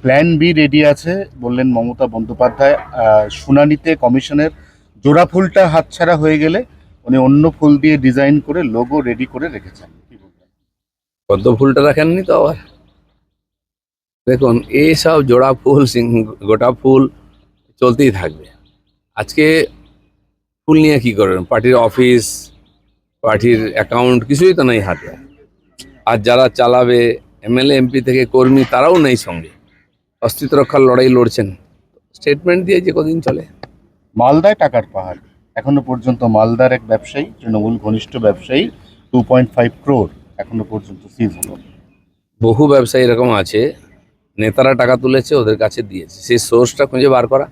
Plan B ready আছে বললেন মমতা বন্দ্যোপাধ্যায়। শুনানিতে কমিশনের জোড়া ফুলটা হাতছাড়া হয়ে গেলে উনি অন্য ফুল দিয়ে ডিজাইন করে লোগো রেডি করে রেখেছেন। কি বলবেন? পদ্ম ফুলটা রাখেননি তো আবার? দেখুন, এইসব জোড়া ফুল গোটা ফুল চলতেই থাকবে। আজকে ফুল নিয়ে কি করবেন? পার্টির অফিস, পার্টির অ্যাকাউন্ট কিছুই তো নেই হাতে। আর যারা চালাবে এমএলএ এমপি থেকে কর্মী, তারাও নেই সঙ্গে। অস্তিত্ব রক্ষার লড়াই লড়ছেন, স্টেটমেন্ট দিয়ে যে কদিন চলে। মালদায় টাকার পাহাড়, এখনো পর্যন্ত মালদার এক ব্যবসায়ী, তৃণমূল ঘনিষ্ঠ ব্যবসায়ী, 2.5 crore এখনো পর্যন্ত সিজ হলো। বহু ব্যবসায়ী এরকম আছে, নেতারা টাকা তুলেছে, ওদের কাছে দিয়েছে, সেই সোর্সটা খুঁজে বার করা।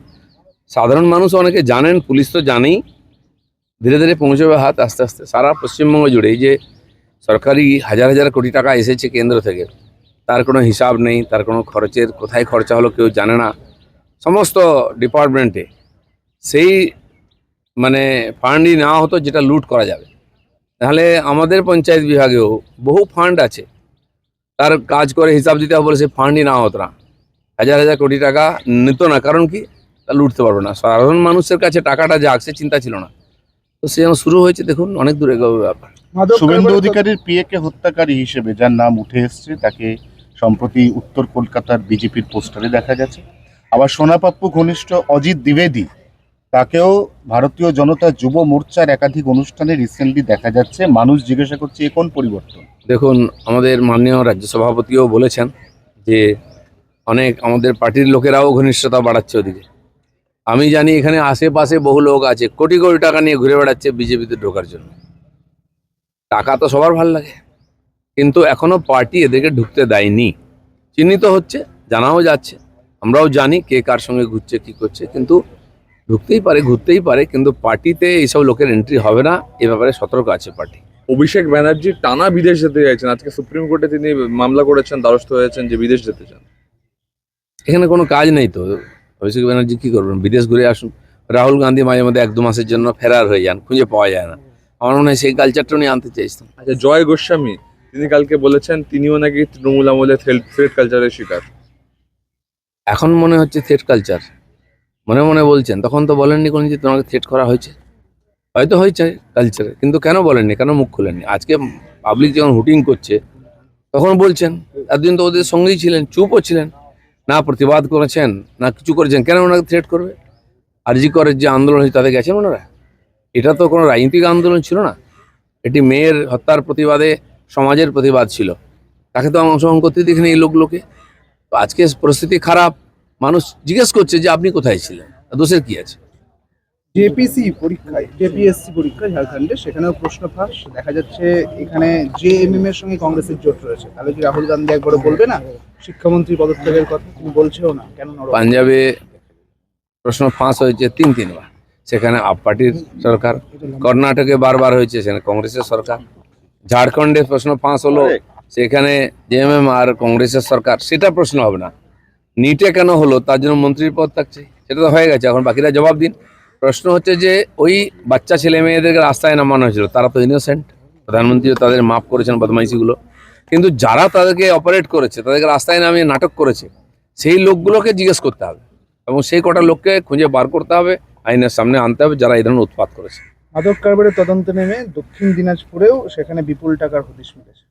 সাধারণ মানুষ অনেকে জানেন, পুলিশ তো জানেই। ধীরে ধীরে পৌঁছবে হাত, আস্তে আস্তে সারা পশ্চিমবঙ্গ জুড়ে। এই যে সরকারি হাজার হাজার কোটি টাকা এসেছে কেন্দ্র থেকে, তার কোনো হিসাব নেই, তার কোনো খরচের কোথায় খরচা হলো কেউ জানে না। সমস্ত ডিপার্টমেন্টে সেই মানে ফান্ডই নেওয়া হতো যেটা লুট করা যাবে। তাহলে আমাদের পঞ্চায়েত বিভাগেও বহু ফান্ড আছে, তার কাজ করে হিসাব দিতে হবে বলে সে ফান্ডই নেওয়া হতো না। হাজার হাজার কোটি টাকা নিত না, কারণ কি? তা লুটতে পারবে না। সাধারণ মানুষের কাছে টাকাটা যাক, সে চিন্তা ছিল না। তো সে শুরু হয়েছে, দেখুন অনেক দূরে ব্যাপার। শুভেন্দু অধিকারীর পিএকে হত্যাকারী হিসেবে যার নাম উঠে এসছে, তাকে সম্প্রতি উত্তর কলকাতার বিজেপির পোস্টারে দেখা গেছে। আবার সোনাপাপ্পু ঘনিষ্ঠ অজিত দ্বিবেদী, তাকেও ভারতীয় জনতা যুব মোর্চার একাধিক অনুষ্ঠানে রিসেন্টলি দেখা যাচ্ছে। মানুষ জিজ্ঞাসা করছে, এ কোন পরিবর্তন? দেখুন, আমাদের মাননীয় রাজ্য সভাপতিও বলেছেন যে অনেক আমাদের পার্টির লোকেরাও ঘনিষ্ঠতা বাড়াচ্ছে ওদিকে। আমি জানি এখানে আশেপাশে বহু লোক আছে, কোটি কোটি টাকা নিয়ে ঘুরে বেড়াচ্ছে বিজেপিতে ঢোকার জন্য। টাকা তো সবার ভালো লাগে, কিন্তু এখনো পার্টি এদেরকে ঢুকতে দেয়নি। চিহ্নিত হচ্ছে, জানাও যাচ্ছে, আমরাও জানি কে কার সঙ্গে ঘুরছে কি করছে, কিন্তু ঢুকতেই পারে, ঘুরতেই পারে, কিন্তু পার্টিতে এইসব লোকের এন্ট্রি হবে না, এ ব্যাপারে সতর্ক আছে পার্টি। অভিষেক ব্যানার্জি টানা বিদেশ যেতে চাইছেন, আজকে সুপ্রিম কোর্টে তিনি মামলা করেছেন, দ্বারস্থ হয়েছেন যে বিদেশ যেতে চান। এখানে কোনো কাজ নেই তো, অভিষেক ব্যানার্জি কী করবেন? বিদেশ ঘুরে আসুন। রাহুল গান্ধী মাঝে মধ্যে 1-2 মাসের জন্য ফেরার হয়ে যান, খুঁজে পাওয়া যায় না। আমার মনে হয় সেই কালচারটা নিয়ে আনতে চাইছেন। আচ্ছা, জয় গোস্বামী তিনি কালকে বলেছেন তিনিও নাকি তৃণমূল আমলে থ্রেড কালচারের শিকার। এখন মনে হচ্ছে থ্রেট কালচার, মনে মনে বলছেন, তখন তো বলেননি কোনো যে তোমাকে থ্রেট করা হয়েছে। হয়তো হয়েছে কালচারে, কিন্তু কেন বলেননি, কেন মুখ খোলেননি? আজকে পাবলিক যখন হুটিং করছে তখন বলছেন। এতদিন তো ওদের সঙ্গেই ছিলেন, চুপও ছিলেন, না প্রতিবাদ করেছেন না কিছু করেছেন। কেন ওনাকে থ্রেট করবে? আরজি করের যে আন্দোলন হয়েছে তাতে গেছেন ওনারা? এটা তো কোনো রাজনৈতিক আন্দোলন ছিল না, এটি মেয়ের হত্যার প্রতিবাদে সমাজের প্রতিবাদ ছিল। তাকে তো অংশগ্রহণ করতে দেখিনি এই লোকগুলোকে। তো আজকে পরিস্থিতি খারাপ, মানুষ জিজ্ঞেস করছে যে আপনি কোথায় ছিলেন, দোষের কি আছে? জেপিএসসি পরীক্ষায় ঝাড়খণ্ডে, সেখানেও প্রশ্ন ফাঁস দেখা যাচ্ছে। এখানে জেএমএম এর সঙ্গে কংগ্রেসের জোট রয়েছে, তাহলে কি রাহুল গান্ধী একবারও বলবে না শিক্ষামন্ত্রী পদত্যাগের কথা? তিনি বলছেও না, কেন নরম? পাঞ্জাবে প্রশ্ন ফাঁস হয়েছে 3-3 বার, সেখানে আপ পার্টির সরকার। কর্ণাটকে বারবার হয়েছে, সেখানে কংগ্রেসের সরকার। ঝাড়খণ্ডে প্রশ্ন ফাঁস হলো, সেখানে জেএমএম আর কংগ্রেসের সরকার। সেটা প্রশ্ন হবে না। নিটে কেন হলো, তার জন্য মন্ত্রীর পদ থাকছে, সেটা তো হয়ে গেছে, এখন বাকিরা জবাব দিন। প্রশ্ন হচ্ছে যে ওই বাচ্চা ছেলে মেয়েদেরকে রাস্তায় নামানো হয়েছিল, তারা তো ইনোসেন্ট, প্রধানমন্ত্রীও তাদের মাফ করেছেন বদমাইশিগুলো। কিন্তু যারা তাদেরকে অপারেট করেছে, তাদেরকে রাস্তায় নামিয়ে নাটক করেছে, সেই লোকগুলোকে জিজ্ঞেস করতে হবে, এবং সেই কটা লোককে খুঁজে বার করতে হবে, আইনের সামনে আনতে হবে, যারা এই ধরনের উৎপাত করেছে। মাদক কারবারের তদন্তে নেমে দক্ষিণ দিনাজপুরেও সেখানে বিপুল টাকার হদিশ মিলেছে।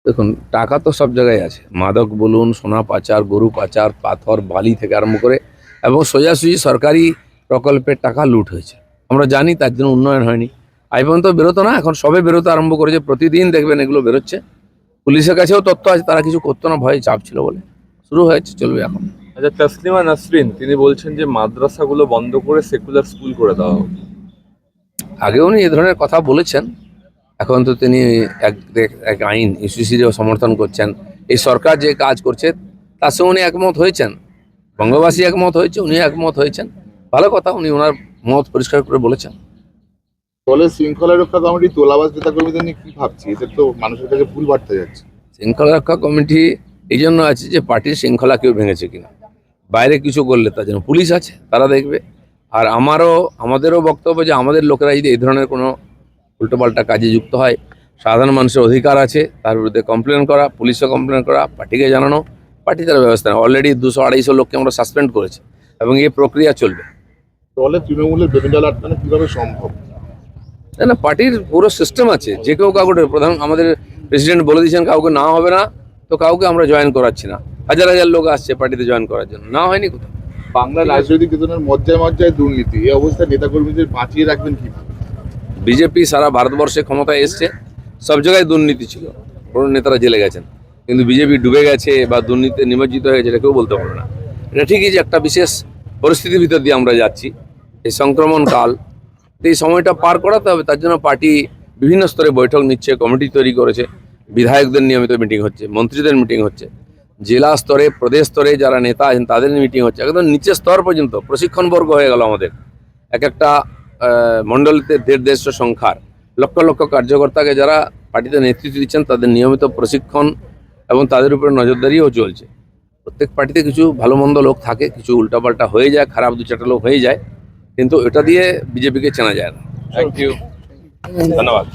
দেখুন, টাকা তো সব জায়গায় আছে, মাদক বলুন, সোনা পাচার, গরু পাচার, পাথর বালি থেকে আরম্ভ করে, এবং সোজাসুজি সরকারি প্রকল্পের টাকা লুট হয়েছে। আমরা জানি, তার জন্য উন্নয়ন হয়নি। আই পর্যন্ত বেরোতো না, এখন সবে বেরোতে আরম্ভ করেছে, প্রতিদিন দেখবেন এগুলো বেরোচ্ছে। পুলিশের কাছেও তথ্য আছে, তারা কিছু করতো না, ভয়ে চাপ ছিল বলে। শুরু হয়েছে, চলবে এখন। আচ্ছা, তসলিমা নাসরিন তিনি বলছেন যে মাদ্রাসাগুলো বন্ধ করে সেকুলার স্কুল করে দেওয়া হোক। আগে উনি এ ধরনের কথা বলেছেন, এখন তো তিনি এক আইন ইস্যুসিও সমর্থন করছেন। এই সরকার যে কাজ করছে তার সঙ্গে উনি একমত হয়েছেন, বঙ্গবাসী একমত হয়েছে, উনি একমত হয়েছেন। ভালো কথা, উনি ওনার মত পরিষ্কার করে বলেছেন। দলের শৃঙ্খলা রক্ষা কমিটি তোলাবাজ নেতা কর্মীদের নিয়ে কি ভাবছি? এদের তো মানুষের কাছে ভুল বার্তা যাচ্ছে। শৃঙ্খলা রক্ষা কমিটি এই জন্য আছে যে পার্টির শৃঙ্খলা কেউ ভেঙেছে কিনা, বাইরে কিছু করলে তার জন্য পুলিশ আছে, তারা দেখবে। আর আমাদেরও বক্তব্য যে আমাদের লোকেরা যদি এই ধরনের কোনো উল্টোপাল্টা কাজে যুক্ত হয়, সাধারণ মানুষের অধিকার আছে তার বিরুদ্ধে কমপ্লেন করা, পুলিশও কমপ্লেন করা, পার্টিকে জানানো, পার্টি তার ব্যবস্থা নেয়। অলরেডি 200-250 লোককে আমরা সাসপেন্ড করেছি এবং এই প্রক্রিয়া চলবে। দলে তৃণমূলের বেতন ডাল আটকানো কিভাবে সম্ভব? না না, পার্টির পুরো সিস্টেম আছে, যে কেউ কাউকে প্রধান আমাদের প্রেসিডেন্ট বলে দিয়েছেন কাউকে না হবে না, তো কাউকে আমরা জয়েন করাচ্ছি না। হাজার হাজার লোক আসছে পার্টিতে জয়েন করার জন্য, না হয়নি কোথাও। বাংলার রাজনৈতিক চেতনার মজ্জায় মজ্জায় দুর্নীতি, এই অবস্থায় নেতাকর্মীদের বাঁচিয়ে রাখবেন কি? বিজেপি সারা ভারতবর্ষে ক্ষমতায় এসছে, সব জায়গায় দুর্নীতি ছিল, বড় নেতারা জেলে গেছেন, কিন্তু বিজেপি ডুবে গেছে বা দুর্নীতিতে নিমজ্জিত হয়ে গেছে এটা কেউ বলতে পারবে না। এটা ঠিকই যে একটা বিশেষ পরিস্থিতির ভিতর দিয়ে আমরা যাচ্ছি, এই সংক্রমণ কাল, এই সময়টা পার করাতে হবে। তার জন্য পার্টি বিভিন্ন স্তরে বৈঠক নিচ্ছে, কমিটি তৈরি করেছে, বিধায়কদের নিয়মিত মিটিং হচ্ছে, মন্ত্রীদের মিটিং হচ্ছে, জেলা স্তরে প্রদেশ স্তরে যারা নেতা আছেন তাদের মিটিং হচ্ছে, একদম নিচের স্তর পর্যন্ত প্রশিক্ষণবর্গ হয়ে গেল আমাদের। এক একটা মণ্ডলীতে 150 সংখ্যার লক্ষ লক্ষ কার্যকর্তাকে যারা পার্টিতে নেতৃত্ব দিচ্ছেন তাদের নিয়মিত প্রশিক্ষণ এবং তাদের উপরে নজরদারিও চলছে। প্রত্যেক পার্টিতে কিছু ভালো মন্দ লোক থাকে, কিছু উল্টাপাল্টা হয়ে যায়, খারাপ 2-4টা লোক হয়ে যায়, কিন্তু এটা দিয়ে বিজেপিকে চেনা যায় না। Thank you. ধন্যবাদ।